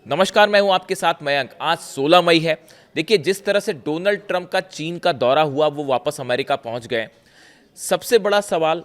नमस्कार, मैं हूं आपके साथ मयंक। आज 16 मई है। देखिए, जिस तरह से डोनाल्ड ट्रंप का चीन का दौरा हुआ, वो वापस अमेरिका पहुंच गए। सबसे बड़ा सवाल,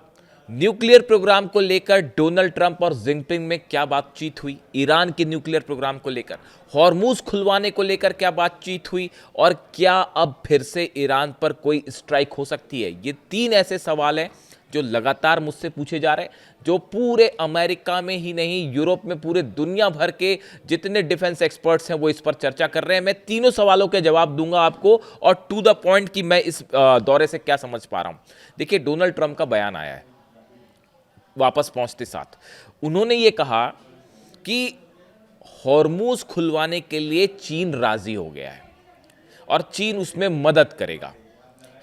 न्यूक्लियर प्रोग्राम को लेकर डोनाल्ड ट्रंप और जिनपिंग में क्या बातचीत हुई, ईरान के न्यूक्लियर प्रोग्राम को लेकर, हॉर्मूज खुलवाने को लेकर क्या बातचीत हुई, और क्या अब फिर से ईरान पर कोई स्ट्राइक हो सकती है। ये तीन ऐसे सवाल हैं जो लगातार मुझसे पूछे जा रहे हैं, जो पूरे अमेरिका में ही नहीं, यूरोप में, पूरे दुनिया भर के जितने डिफेंस एक्सपर्ट्स हैं वो इस पर चर्चा कर रहे हैं। मैं तीनों सवालों के जवाब दूंगा आपको, और टू द पॉइंट कि मैं इस दौरे से क्या समझ पा रहा हूं। देखिए, डोनाल्ड ट्रंप का बयान आया है वापस पहुंचते साथ। उन्होंने ये कहा कि हॉर्मूज खुलवाने के लिए चीन राजी हो गया है और चीन उसमें मदद करेगा।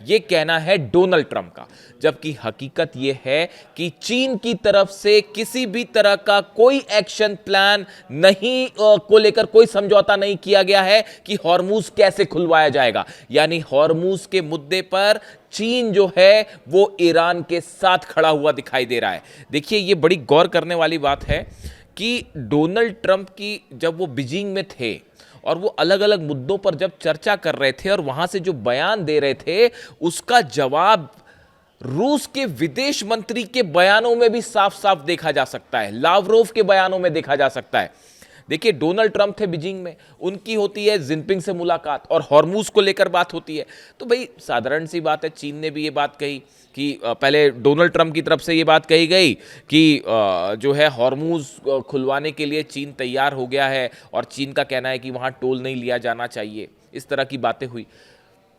ये कहना है डोनाल्ड ट्रंप का, जबकि हकीकत ये है कि चीन की तरफ से किसी भी तरह का कोई एक्शन प्लान नहीं को लेकर कोई समझौता नहीं किया गया है कि हॉर्मूज कैसे खुलवाया जाएगा। यानी हॉर्मूज के मुद्दे पर चीन जो है वो ईरान के साथ खड़ा हुआ दिखाई दे रहा है। देखिए, ये बड़ी गौर करने वाली बात है कि डोनाल्ड ट्रंप की जब वो बीजिंग में थे और वो अलग अलग मुद्दों पर जब चर्चा कर रहे थे और वहां से जो बयान दे रहे थे, उसका जवाब रूस के विदेश मंत्री के बयानों में भी साफ साफ देखा जा सकता है, लावरोव के बयानों में देखा जा सकता है। देखिए, डोनाल्ड ट्रंप थे बीजिंग में, उनकी होती है जिनपिंग से मुलाकात और हॉर्मूज को लेकर बात होती है। तो भाई साधारण सी बात है, चीन ने भी ये बात कही कि पहले डोनाल्ड ट्रंप की तरफ से ये बात कही गई कि जो है हॉर्मूज खुलवाने के लिए चीन तैयार हो गया है, और चीन का कहना है कि वहाँ टोल नहीं लिया जाना चाहिए। इस तरह की बातें हुई।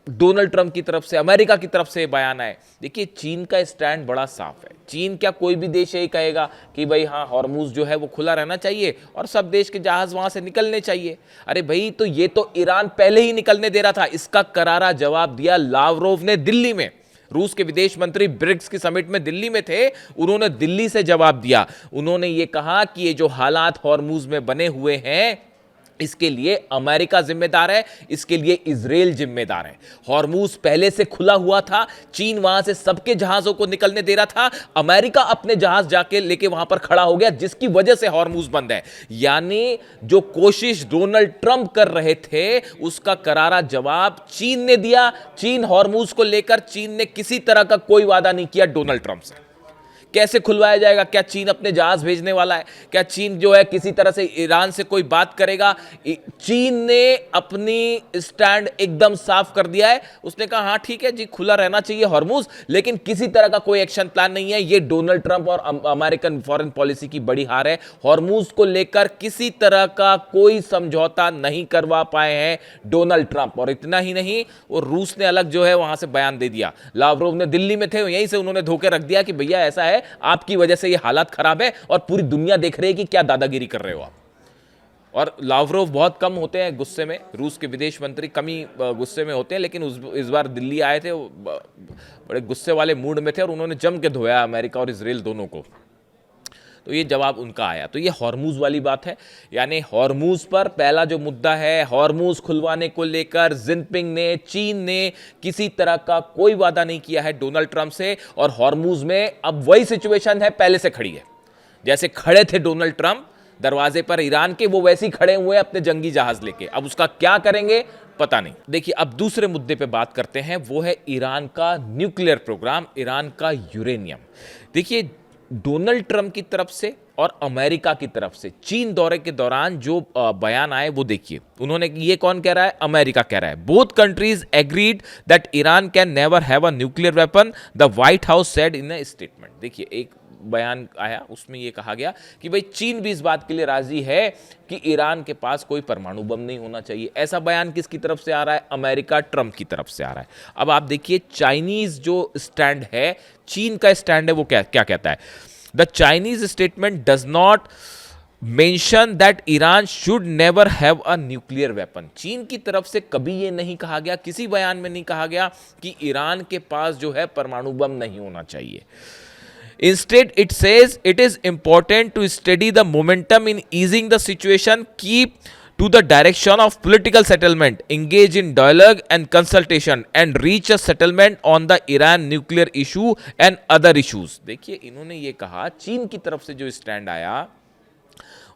डोनाल्ड ट्रंप की तरफ से, अमेरिका की तरफ से बयान आए। देखिए, चीन का स्टैंड बड़ा साफ है। चीन क्या कोई भी देश यही कहेगा कि भाई हाँ, हॉर्मूज जो है वो खुला रहना चाहिए और सब देश के जहाज वहां से निकलने चाहिए। अरे भाई, तो ये तो ईरान पहले ही निकलने दे रहा था। इसका करारा जवाब दिया लावरोव ने दिल्ली में। रूस के विदेश मंत्री ब्रिक्स की समिट में दिल्ली में थे, उन्होंने दिल्ली से जवाब दिया। उन्होंने ये कहा कि ये जो हालात हॉर्मूज में बने हुए हैं, इसके लिए अमेरिका जिम्मेदार है, इसके लिए इजराइल जिम्मेदार है। हॉर्मूज पहले से खुला हुआ था, चीन वहां से सबके जहाजों को निकलने दे रहा था, अमेरिका अपने जहाज जाके लेके वहां पर खड़ा हो गया, जिसकी वजह से हॉर्मूज बंद है। यानी जो कोशिश डोनाल्ड ट्रंप कर रहे थे, उसका करारा जवाब चीन ने दिया। चीन हॉर्मूज को लेकर, चीन ने किसी तरह का कोई वादा नहीं किया डोनाल्ड ट्रंप से। कैसे खुलवाया जाएगा? क्या चीन अपने जहाज भेजने वाला है? क्या चीन जो है किसी तरह से ईरान से कोई बात करेगा? चीन ने अपनी स्टैंड एकदम साफ कर दिया है। उसने कहा हाँ ठीक है जी, खुला रहना चाहिए हॉर्मूज, लेकिन किसी तरह का कोई एक्शन प्लान नहीं है। ये डोनाल्ड ट्रंप और अमेरिकन फॉरेन पॉलिसी की बड़ी हार है। हॉर्मूज को लेकर किसी तरह का कोई समझौता नहीं करवा पाए हैं डोनाल्ड ट्रंप। और इतना ही नहीं, वो रूस ने अलग जो है वहां से बयान दे दिया। लावरोव ने दिल्ली में थे, यहीं से उन्होंने धोखे रख दिया कि भैया ऐसा है, आपकी वजह से ये हालात खराब है और पूरी दुनिया देख रही है कि क्या दादागिरी कर रहे हो आप। और लावरोव बहुत कम होते हैं गुस्से में, रूस के विदेश मंत्री कम ही गुस्से में होते हैं, लेकिन इस बार दिल्ली आए थे, बड़े गुस्से वाले मूड में थे और उन्होंने जम के धोया अमेरिका और इजराइल दोनों को। तो ये जवाब उनका आया। तो ये हॉर्मूज वाली बात है। यानी हॉर्मूज पर पहला जो मुद्दा है, हॉर्मूज खुलवाने को लेकर जिनपिंग ने, चीन ने किसी तरह का कोई वादा नहीं किया है डोनाल्ड ट्रंप से। और हॉर्मूज में अब वही सिचुएशन है, पहले से खड़ी है। जैसे खड़े थे डोनाल्ड ट्रंप दरवाजे पर ईरान के, वो वैसे ही खड़े हुए अपने जंगी जहाज लेके। अब उसका क्या करेंगे पता नहीं। देखिए, अब दूसरे मुद्दे पे बात करते हैं, वो है ईरान का न्यूक्लियर प्रोग्राम, ईरान का यूरेनियम। देखिए, डोनाल्ड ट्रंप की तरफ से और अमेरिका की तरफ से चीन दौरे के दौरान जो बयान आए वो देखिए। उन्होंने, ये कौन कह रहा है? अमेरिका कह रहा है। Both countries agreed that Iran can never have a nuclear weapon, the white house said in a statement. देखिए, एक बयान आया, उसमें यह कहा गया कि भाई चीन भी इस बात के लिए राजी है कि ईरान के पास कोई परमाणु बम नहीं होना चाहिए। ऐसा बयान किसकी तरफ से आ रहा है? अमेरिका, ट्रंप की तरफ से आ रहा है। अब आप देखिए, चाइनीज जो स्टैंड है, चीन का स्टैंड है, वो क्या कहता है? The Chinese statement does not mention that Iran should never have a nuclear weapon. चीन की तरफ से कभी यह नहीं कहा गया, किसी बयान में नहीं कहा गया कि ईरान के पास जो है परमाणु बम नहीं होना चाहिए। Instead, it says it is important to steady the momentum in easing the situation, keep to the direction of political settlement, engage in dialogue and consultation, and reach a settlement on the Iran nuclear issue and other issues. देखिए, इन्होंने ये कहा, चीन की तरफ से जो stand आया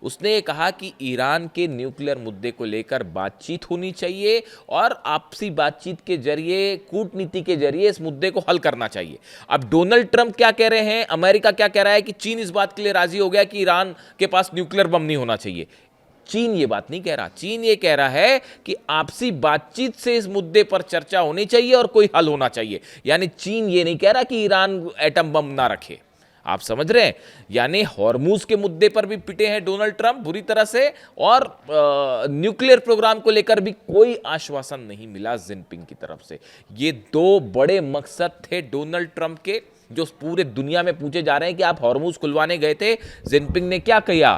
उसने ये कहा कि ईरान के न्यूक्लियर मुद्दे को लेकर बातचीत होनी चाहिए और आपसी बातचीत के जरिए, कूटनीति के जरिए इस मुद्दे को हल करना चाहिए। अब डोनाल्ड ट्रंप क्या कह रहे हैं, अमेरिका क्या कह रहा है कि चीन इस बात के लिए राजी हो गया कि ईरान के पास न्यूक्लियर बम नहीं होना चाहिए। चीन ये बात नहीं कह रहा, चीन ये कह रहा है कि आपसी बातचीत से इस मुद्दे पर चर्चा होनी चाहिए और कोई हल होना चाहिए। यानी चीन ये नहीं कह रहा कि ईरान एटम बम ना रखे। आप समझ रहे हैं? यानी हॉर्मूज के मुद्दे पर भी पिटे हैं डोनाल्ड ट्रंप बुरी तरह से, और न्यूक्लियर प्रोग्राम को लेकर भी कोई आश्वासन नहीं मिला जिनपिंग की तरफ से। ये दो बड़े मकसद थे डोनाल्ड ट्रंप के, जो पूरे दुनिया में पूछे जा रहे हैं कि आप हॉर्मूज खुलवाने गए थे, जिनपिंग ने क्या किया?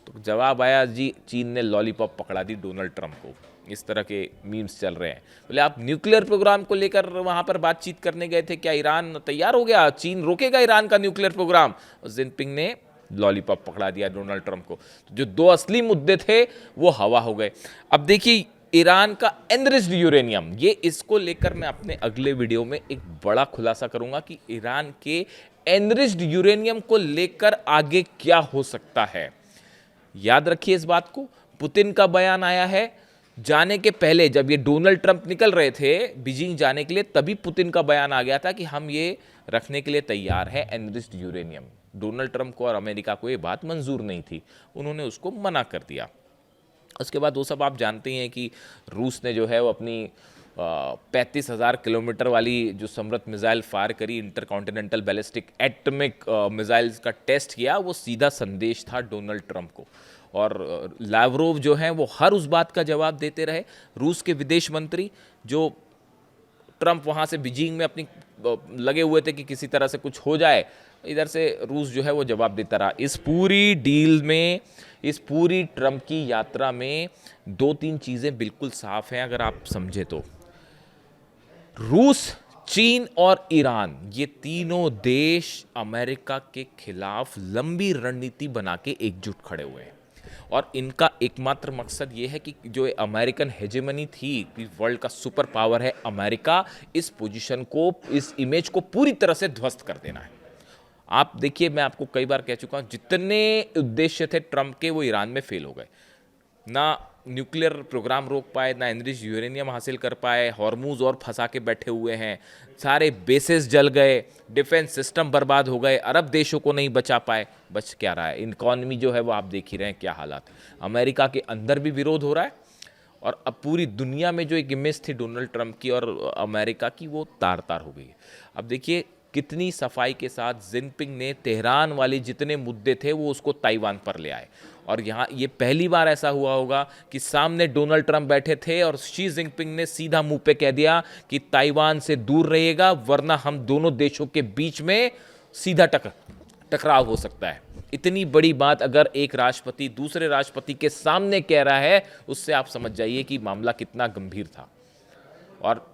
तो जवाब आया जी, चीन ने लॉलीपॉप पकड़ा दी डोनाल्ड ट्रंप को। इस तरह के मीम्स चल रहे हैं। बोले आप न्यूक्लियर प्रोग्राम को लेकर वहां पर बातचीत करने गए थे, क्या ईरान तैयार हो गया? चीन रोकेगा ईरान का न्यूक्लियर प्रोग्राम? जिनपिंग ने लॉलीपॉप पकड़ा दिया डोनाल्ड ट्रंप को। तो जो दो असली मुद्दे थे वो हवा हो गए। अब देखिए, ईरान का एनरिच्ड यूरेनियम, ये इसको लेकर मैं अपने अगले वीडियो में एक बड़ा खुलासा करूंगा कि ईरान के एनरिच्ड यूरेनियम को लेकर आगे क्या हो सकता है। याद रखिए इस बात को। पुतिन का बयान आया है जाने के पहले, जब ये डोनाल्ड ट्रंप निकल रहे थे बीजिंग जाने के लिए, तभी पुतिन का बयान आ गया था कि हम ये रखने के लिए तैयार है एनरिच्ड यूरेनियम। डोनाल्ड ट्रंप को और अमेरिका को ये बात मंजूर नहीं थी, उन्होंने उसको मना कर दिया। उसके बाद वो सब आप जानते हैं कि रूस ने जो है वो अपनी 35,000 किलोमीटर वाली जो समृद्ध मिसाइल फायर करी, इंटरकॉन्टिनेंटल बैलिस्टिक एटॉमिक मिसाइल्स का टेस्ट किया। वो सीधा संदेश था डोनाल्ड ट्रंप को, और लावरोव जो हैं वो हर उस बात का जवाब देते रहे। रूस के विदेश मंत्री, जो ट्रंप वहाँ से बीजिंग में अपनी लगे हुए थे कि किसी तरह से कुछ हो जाए, इधर से रूस जो है वो जवाब देता रहा। इस पूरी डील में, इस पूरी ट्रंप की यात्रा में दो तीन चीज़ें बिल्कुल साफ हैं अगर आप समझे तो। रूस, चीन और ईरान, ये तीनों देश अमेरिका के खिलाफ लंबी रणनीति बना के एकजुट खड़े हुए हैं, और इनका एकमात्र मकसद ये है कि जो अमेरिकन हेजेमनी थी कि वर्ल्ड का सुपर पावर है अमेरिका, इस पोजीशन को, इस इमेज को पूरी तरह से ध्वस्त कर देना है। आप देखिए, मैं आपको कई बार कह चुका हूं, जितने उद्देश्य थे ट्रंप के वो ईरान में फेल हो गए। ना न्यूक्लियर प्रोग्राम रोक पाए, ना एनरिच्ड यूरेनियम हासिल कर पाए, हॉर्मूज और फंसा के बैठे हुए हैं, सारे बेसेस जल गए, डिफेंस सिस्टम बर्बाद हो गए, अरब देशों को नहीं बचा पाए। बच क्या रहा है? इकॉनमी जो है वो आप देख ही रहे हैं क्या हालात। अमेरिका के अंदर भी विरोध हो रहा है, और अब पूरी दुनिया में जो एक इमेज थी डोनाल्ड ट्रंप की और अमेरिका की, वो तार तार हो गई है। अब देखिए कितनी सफाई के साथ जिनपिंग ने तेहरान वाले जितने मुद्दे थे वो उसको ताइवान पर ले आए, और यहाँ ये पहली बार ऐसा हुआ होगा कि सामने डोनाल्ड ट्रंप बैठे थे और शी जिनपिंग ने सीधा मुंह पे कह दिया कि ताइवान से दूर रहिएगा, वरना हम दोनों देशों के बीच में सीधा टकराव हो सकता है। इतनी बड़ी बात अगर एक राष्ट्रपति दूसरे राष्ट्रपति के सामने कह रहा है, उससे आप समझ जाइए कि मामला कितना गंभीर था। और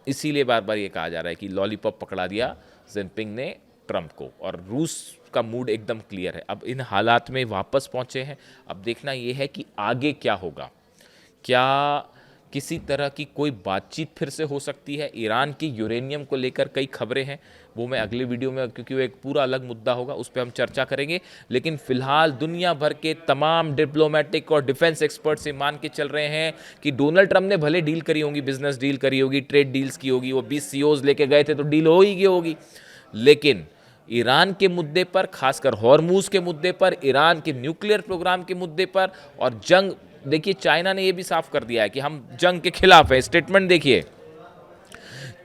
इसीलिए बार बार ये कहा जा रहा है कि लॉलीपॉप पकड़ा दिया जिनपिंग ने ट्रंप को, और रूस का मूड एकदम क्लियर है। अब इन हालात में वापस पहुंचे हैं, अब देखना ये है कि आगे क्या होगा। क्या किसी तरह की कोई बातचीत फिर से हो सकती है? ईरान की यूरेनियम को लेकर कई खबरें हैं, वो मैं अगले वीडियो में, क्योंकि वो एक पूरा अलग मुद्दा होगा, उस पर हम चर्चा करेंगे। लेकिन फिलहाल दुनिया भर के तमाम डिप्लोमेटिक और डिफेंस एक्सपर्ट्स ये मान के चल रहे हैं कि डोनाल्ड ट्रंप ने भले डील करी होगी, बिजनेस डील करी होगी, ट्रेड डील्स की होगी, वो 20 सीईओज लेके गए थे तो डील हो ही गई होगी, लेकिन ईरान के मुद्दे पर, खासकर हॉर्मूज के मुद्दे पर, ईरान के न्यूक्लियर प्रोग्राम के मुद्दे पर, और जंग, देखिए चाइना ने यह भी साफ कर दिया है कि हम जंग के खिलाफ है। स्टेटमेंट देखिए,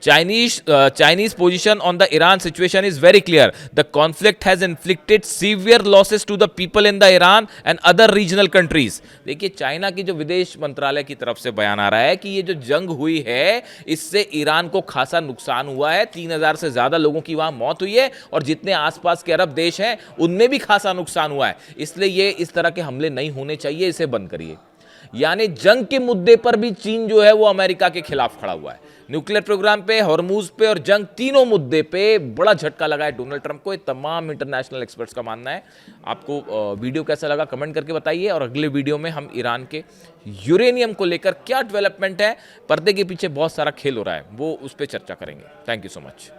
Chinese position on the Iran situation is very clear. The conflict has inflicted severe losses to the people in the Iran and other regional countries. देखिए चाइना की जो विदेश मंत्रालय की तरफ से बयान आ रहा है कि ये जो जंग हुई है इससे ईरान को खासा नुकसान हुआ है, 3,000 से ज़्यादा लोगों की वहाँ मौत हुई है, और जितने आसपास के अरब देश हैं उनमें भी खासा नुकसान हुआ है। इसलिए ये इस तरह के हमले नहीं होने चाहिए, इसे बंद करिए। यानी जंग के मुद्दे पर भी चीन जो है वो अमेरिका के खिलाफ खड़ा हुआ है। न्यूक्लियर प्रोग्राम पे, हॉर्मूज पे और जंग, तीनों मुद्दे पे बड़ा झटका लगा है डोनाल्ड ट्रंप को। ये तमाम इंटरनेशनल एक्सपर्ट्स का मानना है। आपको वीडियो कैसा लगा कमेंट करके बताइए, और अगले वीडियो में हम ईरान के यूरेनियम को लेकर क्या डेवलपमेंट है, पर्दे के पीछे बहुत सारा खेल हो रहा है, वो उस पर चर्चा करेंगे। Thank you so much.